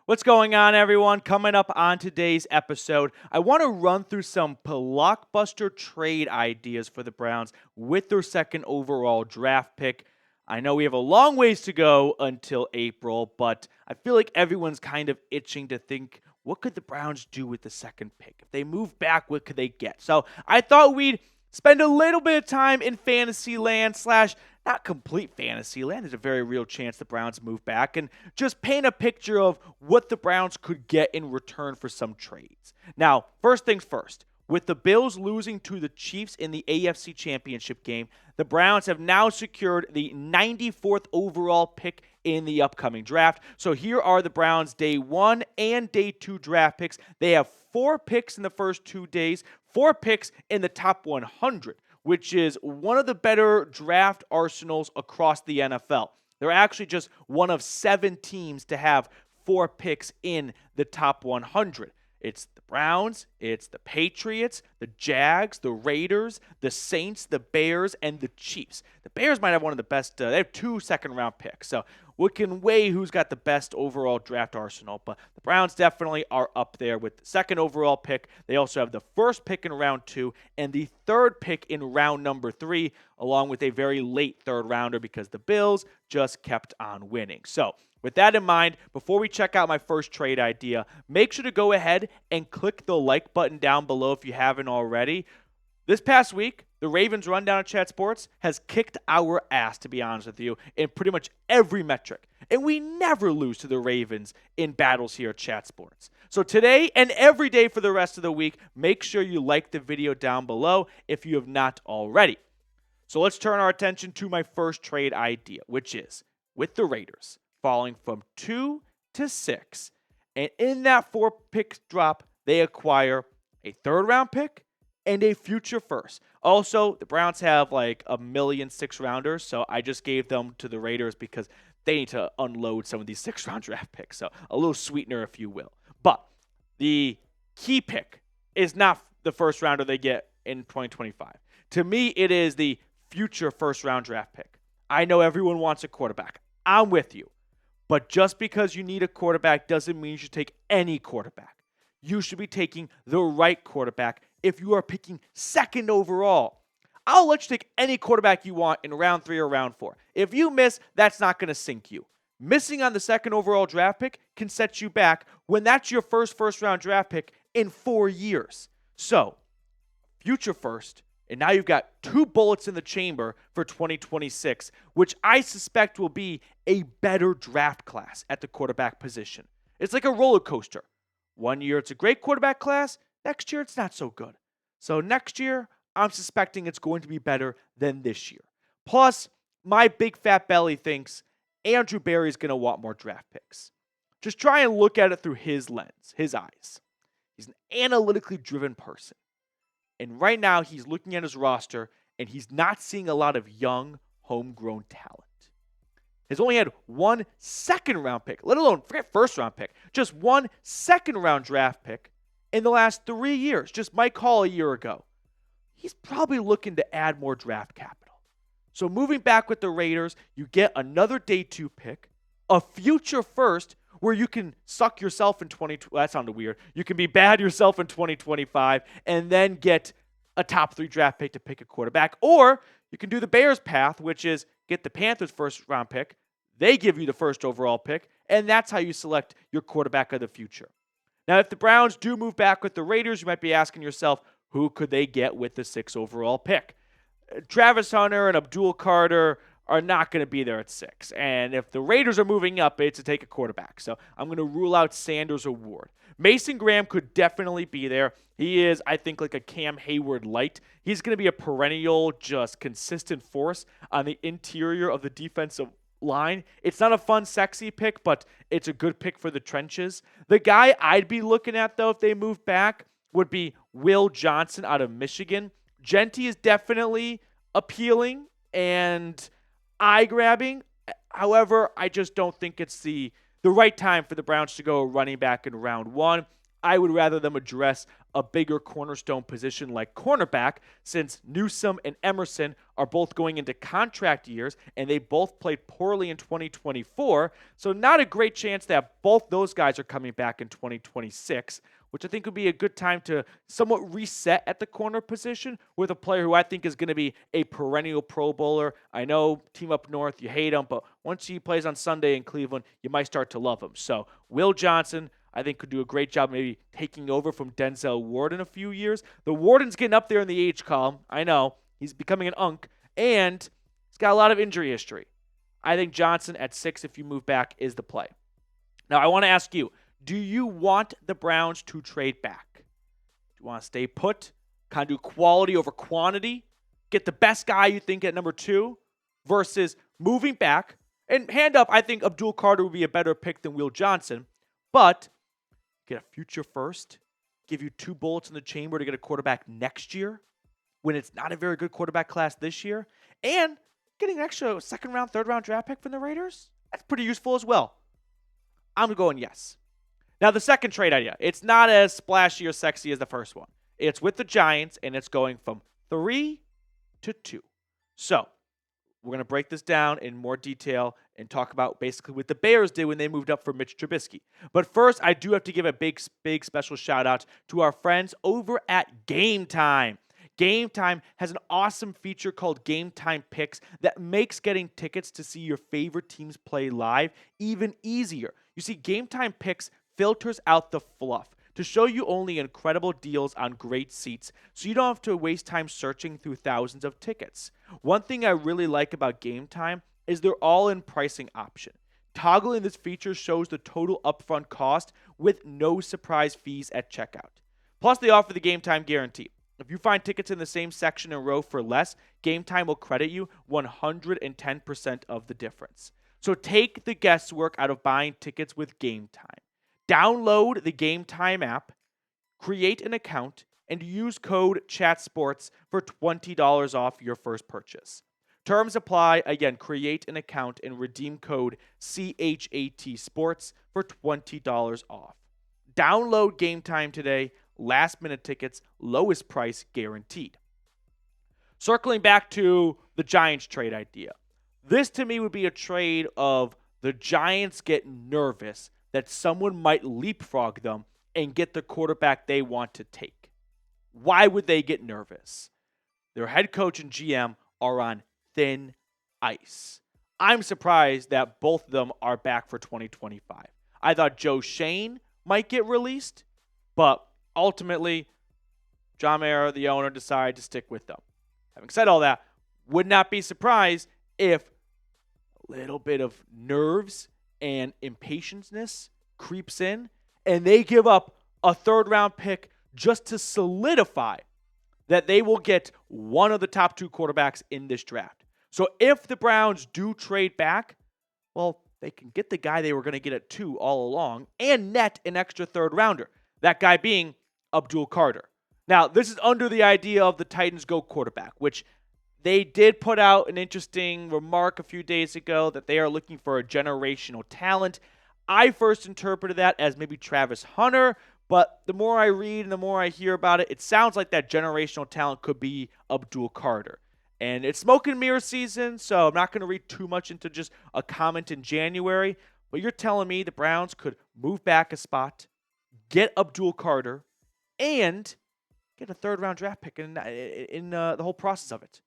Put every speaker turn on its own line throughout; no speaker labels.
What's going on, everyone? Coming up on today's episode, I want to run through some blockbuster trade ideas for the Browns with their second overall draft pick. I know we have a long ways to go until April, but I feel like everyone's kind of itching to think, what could the Browns do with the second pick? If they move back, what could they get? So I thought we'd spend a little bit of time in fantasy land slash not complete fantasy land. There's a very real chance the Browns move back and just paint a picture of what the Browns could get in return for some trades. Now, first things first. With the Bills losing to the Chiefs in the AFC Championship game, the Browns have now secured the 94th overall pick in the upcoming draft. So here are the Browns' day 1 and day 2 draft picks. They have 4 picks in the first 2 days, 4 picks in the top 100, which is one of the better draft arsenals across the NFL. They're actually just one of 7 teams to have 4 picks in the top 100. It's the Browns, it's the Patriots, the Jags, the Raiders, the Saints, the Bears, and the Chiefs. The Bears might have one of the best, they have 2 second-round picks, so we can weigh who's got the best overall draft arsenal, but the Browns definitely are up there with the second overall pick. They also have the first pick in round 2 and the third pick in round number 3, along with a very late third rounder because the Bills just kept on winning. So with that in mind, before we check out my first trade idea, make sure to go ahead and click the like button down below if you haven't already. This past week, the Ravens rundown at Chat Sports has kicked our ass, to be honest with you, in pretty much every metric. And we never lose to the Ravens in battles here at Chat Sports. So today and every day for the rest of the week, make sure you like the video down below if you have not already. So let's turn our attention to my first trade idea, which is with the Raiders falling from 2 to 6. And in that 4-pick drop, they acquire a third-round pick and a future first. Also, the Browns have like 1,000,000 6-rounders, so I just gave them to the Raiders because they need to unload some of these 6th-round draft picks. So a little sweetener, if you will. But the key pick is not the first rounder they get in 2025. To me, it is the future first-round draft pick. I know everyone wants a quarterback. I'm with you. But just because you need a quarterback doesn't mean you should take any quarterback. You should be taking the right quarterback if you are picking second overall. I'll let you take any quarterback you want in round 3 or round 4. If you miss, that's not going to sink you. Missing on the second overall draft pick can set you back when that's your first-round draft pick in 4 years. So, future first, and now you've got 2 bullets in the chamber for 2026, which I suspect will be a better draft class at the quarterback position. It's like a roller coaster. 1 year it's a great quarterback class, next year it's not so good. So next year, I'm suspecting it's going to be better than this year. Plus, my big fat belly thinks Andrew Berry's going to want more draft picks. Just try and look at it through his lens, his eyes. He's an analytically driven person. And right now, he's looking at his roster, and he's not seeing a lot of young, homegrown talent. He's only had 1 second-round pick, let alone, forget first-round pick, just 1 second-round draft pick in the last 3 years, just Mike Hall a year ago. He's probably looking to add more draft capital. So moving back with the Raiders, you get another day 2 pick, a future first, where you can suck yourself in that sounded weird. You can be bad yourself in 2025 and then get a top 3 draft pick to pick a quarterback. Or you can do the Bears path, which is get the Panthers first round pick. They give you the first overall pick, and that's how you select your quarterback of the future. Now, if the Browns do move back with the Raiders, you might be asking yourself, who could they get with the 6th overall pick? Travis Hunter and Abdul Carter are not going to be there at 6. And if the Raiders are moving up, it's to take a quarterback. So I'm going to rule out Sanders or Ward. Mason Graham could definitely be there. He is, I think, like a Cam Hayward light. He's going to be a perennial, just consistent force on the interior of the defensive line. It's not a fun, sexy pick, but it's a good pick for the trenches. The guy I'd be looking at, though, if they move back, would be Will Johnson out of Michigan. Genty is definitely appealing and eye-grabbing. However, I just don't think it's the right time for the Browns to go running back in round 1. I would rather them address a bigger cornerstone position like cornerback, since Newsome and Emerson are both going into contract years and they both played poorly in 2024. So not a great chance that both those guys are coming back in 2026, which I think would be a good time to somewhat reset at the corner position with a player who I think is going to be a perennial Pro Bowler. I know, team up north, you hate him, but once he plays on Sunday in Cleveland, you might start to love him. So Will Johnson, I think, could do a great job maybe taking over from Denzel Ward in a few years. The Warden's getting up there in the age column. I know. He's becoming an unk, and he's got a lot of injury history. I think Johnson at 6, if you move back, is the play. Now, I want to ask you, do you want the Browns to trade back? Do you want to stay put, kind of do quality over quantity, get the best guy you think at number 2, versus moving back? And hand up, I think Abdul Carter would be a better pick than Will Johnson, but get a future first, give you 2 bullets in the chamber to get a quarterback next year when it's not a very good quarterback class this year, and getting an extra second-round, third-round draft pick from the Raiders? That's pretty useful as well. I'm going yes. Now, the second trade idea, it's not as splashy or sexy as the first one. It's with the Giants, and it's going from 3 to 2. So, we're going to break this down in more detail and talk about basically what the Bears did when they moved up for Mitch Trubisky. But first, I do have to give a big special shout-out to our friends over at Game Time. Game Time has an awesome feature called Game Time Picks that makes getting tickets to see your favorite teams play live even easier. You see, Game Time Picks filters out the fluff to show you only incredible deals on great seats, so you don't have to waste time searching through thousands of tickets. One thing I really like about Game Time is their all-in pricing option. Toggling this feature shows the total upfront cost with no surprise fees at checkout. Plus, they offer the Game Time guarantee. If you find tickets in the same section and row for less, Game Time will credit you 110% of the difference. So take the guesswork out of buying tickets with Game Time. Download the Game Time app, create an account, and use code CHATSPORTS for $20 off your first purchase. Terms apply. Again, create an account and redeem code CHATSPORTS for $20 off. Download Game Time today. Last minute tickets, lowest price guaranteed. Circling back to the Giants trade idea. This to me would be a trade of the Giants get nervous that someone might leapfrog them and get the quarterback they want to take. Why would they get nervous? Their head coach and GM are on thin ice. I'm surprised that both of them are back for 2025. I thought Joe Shane might get released, but ultimately, John Mara, the owner, decided to stick with them. Having said all that, would not be surprised if a little bit of nerves and impatience creeps in, and they give up a third-round pick just to solidify that they will get one of the top 2 quarterbacks in this draft. So if the Browns do trade back, well, they can get the guy they were going to get at 2 all along and net an extra third-rounder, that guy being Abdul Carter. Now, this is under the idea of the Titans go quarterback, which they did put out an interesting remark a few days ago that they are looking for a generational talent. I first interpreted that as maybe Travis Hunter, but the more I read and the more I hear about it, it sounds like that generational talent could be Abdul Carter. And it's smoke and mirror season, so I'm not going to read too much into just a comment in January, but you're telling me the Browns could move back a spot, get Abdul Carter, and get a third-round draft pick in the whole process of it.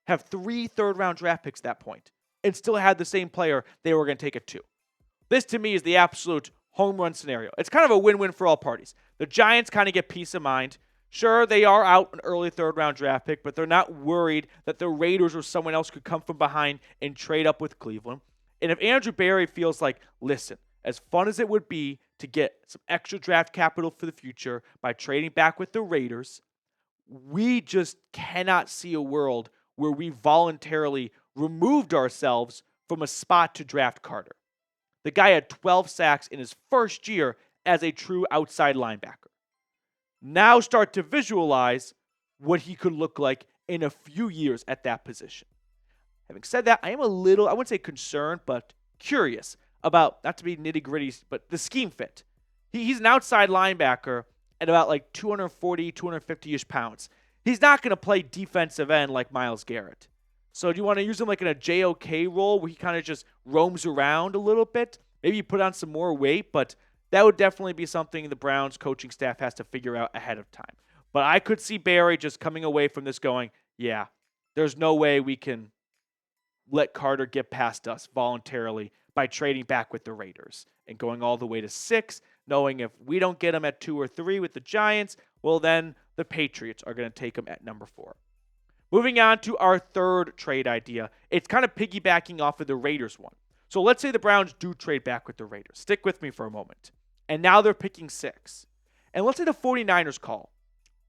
Have 3 third-round draft picks at that point, and still had the same player they were going to take at 2. This, to me, is the absolute home run scenario. It's kind of a win-win for all parties. The Giants kind of get peace of mind. Sure, they are out an early third-round draft pick, but they're not worried that the Raiders or someone else could come from behind and trade up with Cleveland. And if Andrew Berry feels like, listen, as fun as it would be to get some extra draft capital for the future by trading back with the Raiders, we just cannot see a world where we voluntarily removed ourselves from a spot to draft Carter. The guy had 12 sacks in his first year as a true outside linebacker. Now start to visualize what he could look like in a few years at that position. Having said that, I am a little, I wouldn't say concerned, but curious about, not to be nitty-gritty, but the scheme fit. He's an outside linebacker, at about like 240, 250-ish pounds. He's not going to play defensive end like Myles Garrett. So do you want to use him like in a JOK role where he kind of just roams around a little bit? Maybe you put on some more weight, but that would definitely be something the Browns coaching staff has to figure out ahead of time. But I could see Barry just coming away from this going, yeah, there's no way we can let Carter get past us voluntarily by trading back with the Raiders and going all the way to 6, knowing if we don't get him at 2 or 3 with the Giants, well, then the Patriots are going to take him at number 4. Moving on to our third trade idea. It's kind of piggybacking off of the Raiders one. So let's say the Browns do trade back with the Raiders. Stick with me for a moment. And now they're picking 6. And let's say the 49ers call.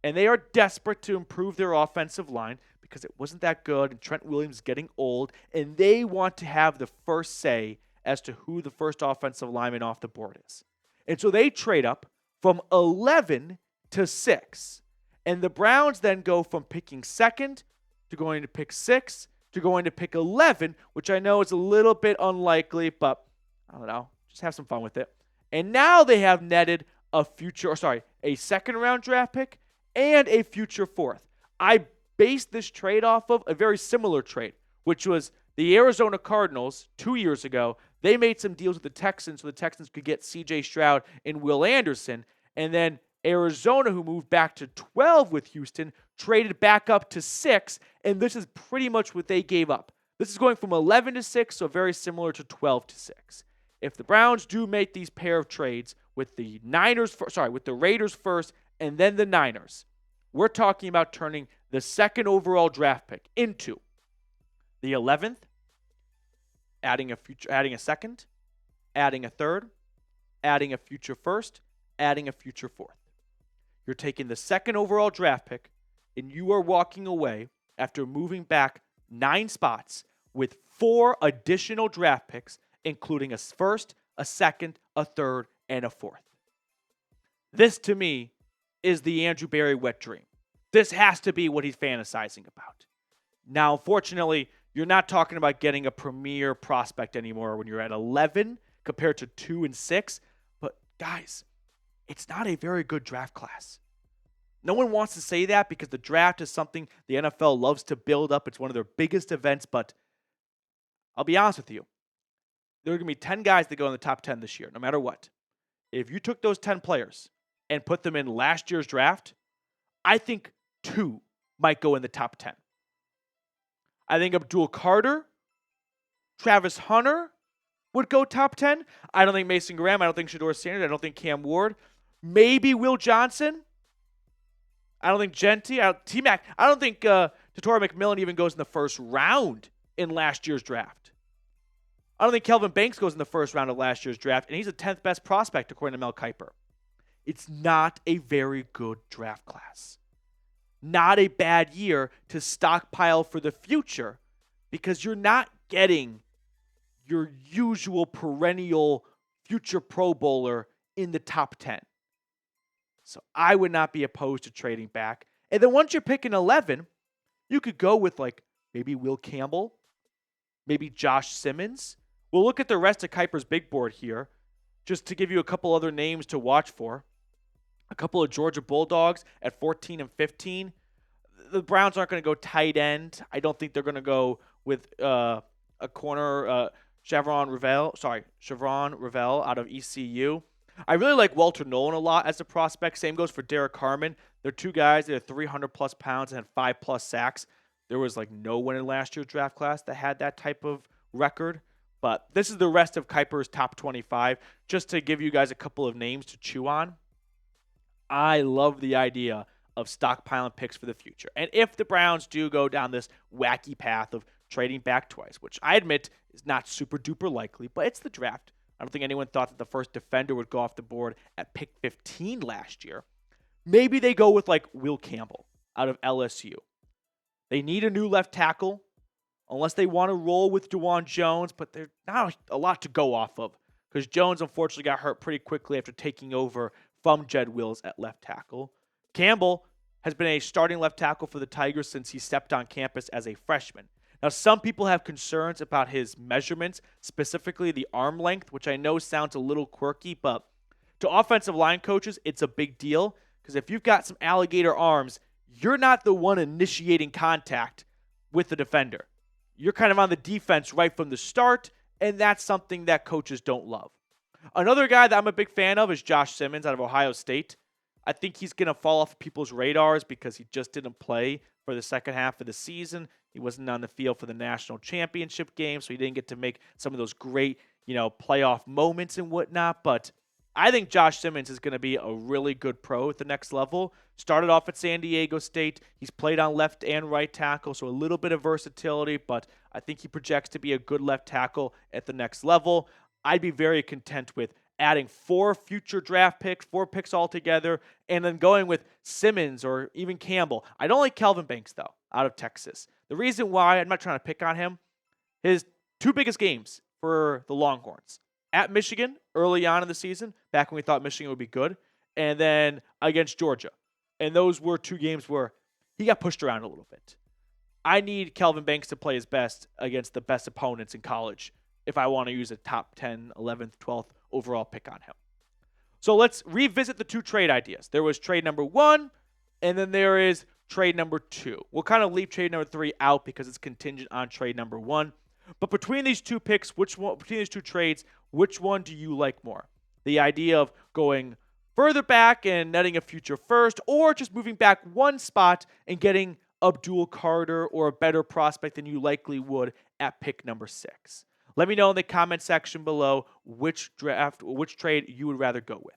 And they are desperate to improve their offensive line because it wasn't that good and Trent Williams is getting old. And they want to have the first say as to who the first offensive lineman off the board is. And so they trade up from 11 to 6. And the Browns then go from picking 2nd to going to pick 6 to going to pick 11, which I know is a little bit unlikely, but I don't know. Just have some fun with it. And now they have netted a second-round draft pick and a future 4th. I based this trade off of a very similar trade, which was the Arizona Cardinals 2 years ago. They made some deals with the Texans so the Texans could get C.J. Stroud and Will Anderson. And then Arizona, who moved back to 12 with Houston, traded back up to 6. And this is pretty much what they gave up. This is going from 11 to 6, so very similar to 12 to 6. If the Browns do make these pair of trades with the Raiders first and then the Niners, we're talking about turning the 2nd overall draft pick into the 11th, adding a 2nd, adding a 3rd, adding a future 1st, adding a future 4th. You're taking the 2nd overall draft pick, and you are walking away after moving back 9 spots with 4 additional draft picks, including a 1st, a 2nd, a 3rd, and a 4th. This, to me, is the Andrew Berry wet dream. This has to be what he's fantasizing about. Now, unfortunately, you're not talking about getting a premier prospect anymore when you're at 11 compared to 2 and 6. But, guys, it's not a very good draft class. No one wants to say that because the draft is something the NFL loves to build up. It's one of their biggest events, but I'll be honest with you. There are going to be 10 guys that go in the top 10 this year, no matter what. If you took those 10 players and put them in last year's draft, I think 2 might go in the top 10. I think Abdul Carter, Travis Hunter would go top 10. I don't think Mason Graham. I don't think Shedeur Sanders. I don't think Cam Ward. Maybe Will Johnson. I don't think Genty. T-Mac. I don't think Tatora McMillan even goes in the first round in last year's draft. I don't think Kelvin Banks goes in the first round of last year's draft, and he's the 10th best prospect according to Mel Kiper. It's not a very good draft class. Not a bad year to stockpile for the future because you're not getting your usual perennial future Pro Bowler in the top 10. So I would not be opposed to trading back. And then once you're picking 11, you could go with like maybe Will Campbell, maybe Josh Simmons. We'll look at the rest of Kiper's big board here just to give you a couple other names to watch for. A couple of Georgia Bulldogs at 14 and 15. The Browns aren't going to go tight end. I don't think they're going to go with a corner, Chevron Revelle out of ECU. I really like Walter Nolan a lot as a prospect. Same goes for Derek Harmon. They're 2 guys that are 300-plus pounds and had 5-plus sacks. There was like no one in last year's draft class that had that type of record. But this is the rest of Kiper's top 25, just to give you guys a couple of names to chew on. I love the idea of stockpiling picks for the future. And if the Browns do go down this wacky path of trading back twice, which I admit is not super duper likely, but it's the draft. I don't think anyone thought that the first defender would go off the board at pick 15 last year. Maybe they go with like Will Campbell out of LSU. They need a new left tackle unless they want to roll with DeJuan Jones, but there's not a lot to go off of because Jones unfortunately got hurt pretty quickly after taking over from Jed Wills at left tackle. Campbell has been a starting left tackle for the Tigers since he stepped on campus as a freshman. Now, some people have concerns about his measurements, specifically the arm length, which I know sounds a little quirky, but to offensive line coaches, it's a big deal Because if you've got some alligator arms, you're not the one initiating contact with the defender. You're kind of on the defense right from the start, and that's something that coaches don't love. Another guy that I'm a big fan of is Josh Simmons out of Ohio State. I think he's going to fall off people's radars because he just didn't play for the second half of the season. He wasn't on the field for the national championship game, so he didn't get to make some of those great, playoff moments and whatnot. But I think Josh Simmons is going to be a really good pro at the next level. Started off at San Diego State. He's played on left and right tackle, so a little bit of versatility, but I think he projects to be a good left tackle at the next level. I'd be very content with adding 4 future draft picks, 4 picks altogether, and then going with Simmons or even Campbell. I don't like Kelvin Banks, though, out of Texas. The reason why, I'm not trying to pick on him, his 2 biggest games for the Longhorns. At Michigan early on in the season, back when we thought Michigan would be good, and then against Georgia. And those were 2 games where he got pushed around a little bit. I need Kelvin Banks to play his best against the best opponents in college if I want to use a top 10, 11th, 12th overall pick on him. So let's revisit the 2 trade ideas. There was trade number 1, and then there is trade number 2. We'll kind of leave trade number 3 out because it's contingent on trade number 1. But between these 2 picks, between these 2 trades, which one do you like more? The idea of going further back and netting a future first, or just moving back 1 spot and getting Abdul Carter or a better prospect than you likely would at pick number 6. Let me know in the comment section below which trade you would rather go with.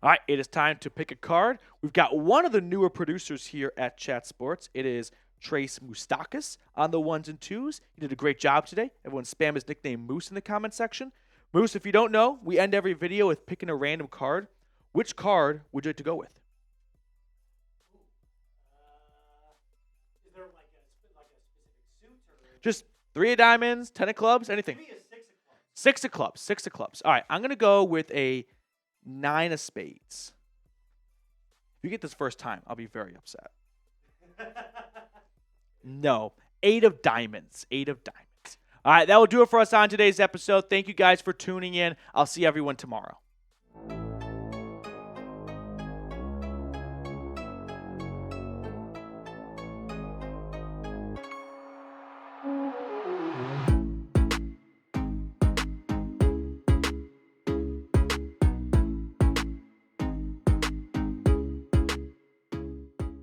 All right, it is time to pick a card. We've got one of the newer producers here at Chat Sports. It is Trace Moustakis on the 1s and 2s. He did a great job today. Everyone spam his nickname Moose in the comment section. Moose, if you don't know, we end every video with picking a random card. Which card would you like to go with?
Is there like a specific suit or
Just 3 of diamonds, 10 of clubs, anything.
maybe a 6 of clubs?
6 of clubs, 6 of clubs. All right, I'm going to go with a 9 of spades. If you get this first time, I'll be very upset. No, 8 of diamonds, 8 of diamonds. All right, that will do it for us on today's episode. Thank you guys for tuning in. I'll see everyone tomorrow.